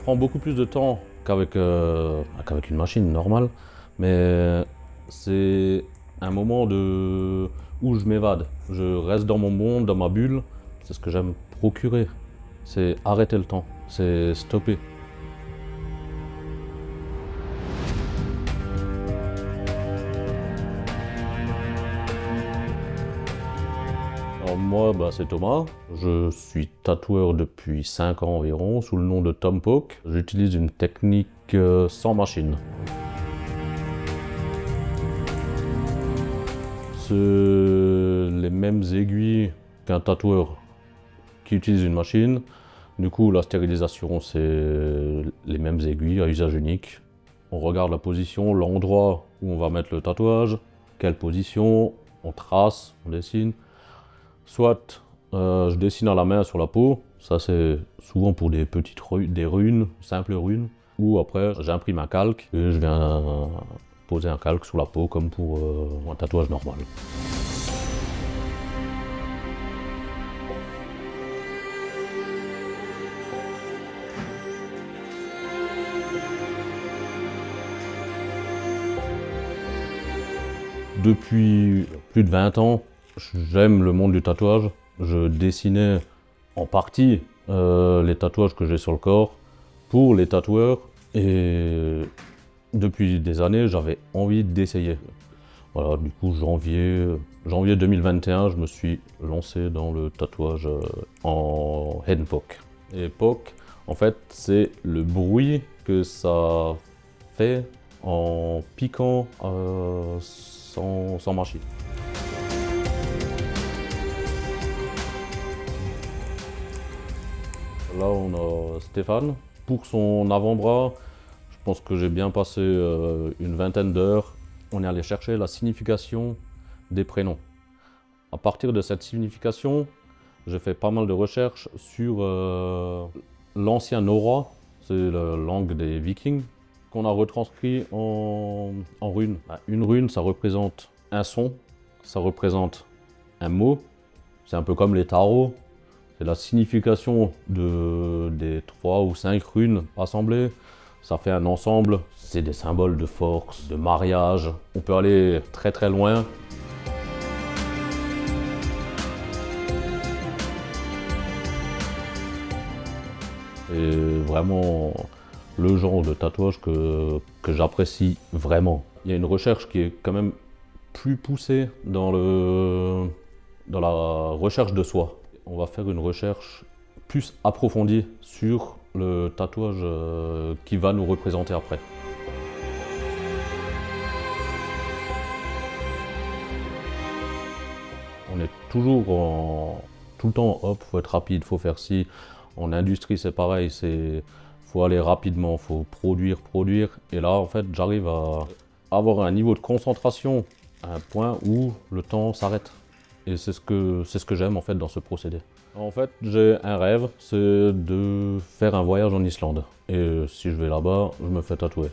prend beaucoup plus de temps qu'avec une machine normale, mais c'est un moment où je m'évade. Je reste dans mon monde, dans ma bulle. C'est ce que j'aime procurer. C'est arrêter le temps, c'est stopper. Alors moi, c'est Thomas. Je suis tatoueur depuis 5 ans environ, sous le nom de Tom Poke. J'utilise une technique sans machine. C'est les mêmes aiguilles qu'un tatoueur qui utilise une machine. Du coup, la stérilisation, c'est les mêmes aiguilles à usage unique. On regarde la position, l'endroit où on va mettre le tatouage, quelle position, on trace, on dessine. Soit je dessine à la main sur la peau, ça c'est souvent pour des petites des runes, simples runes. Ou après j'imprime un calque et je viens poser un calque sur la peau comme pour un tatouage normal. Depuis plus de 20 ans, j'aime le monde du tatouage. Je dessinais en partie les tatouages que j'ai sur le corps pour les tatoueurs et depuis des années, j'avais envie d'essayer. Voilà, du coup, janvier 2021, je me suis lancé dans le tatouage en hand poke. Et poke, en fait, c'est le bruit que ça fait en piquant sans machine. Là, on a Stéphane. Pour son avant-bras, je pense que j'ai bien passé une vingtaine d'heures. On est allé chercher la signification des prénoms. À partir de cette signification, j'ai fait pas mal de recherches sur l'ancien Nora, c'est la langue des Vikings, qu'on a retranscrit en runes. Une rune, ça représente un son, ça représente un mot. C'est un peu comme les tarots. C'est la signification des 3 ou 5 runes assemblées. Ça fait un ensemble. C'est des symboles de force, de mariage. On peut aller très très loin. Et vraiment le genre de tatouage que j'apprécie vraiment. Il y a une recherche qui est quand même plus poussée dans la recherche de soi. On va faire une recherche plus approfondie sur le tatouage qui va nous représenter après. On est toujours tout le temps, hop, faut être rapide, faut faire ci. En industrie, c'est pareil, faut aller rapidement, faut produire. Et là, en fait, j'arrive à avoir un niveau de concentration à un point où le temps s'arrête. Et c'est ce que j'aime en fait dans ce procédé. En fait, j'ai un rêve, c'est de faire un voyage en Islande. Et si je vais là-bas, je me fais tatouer.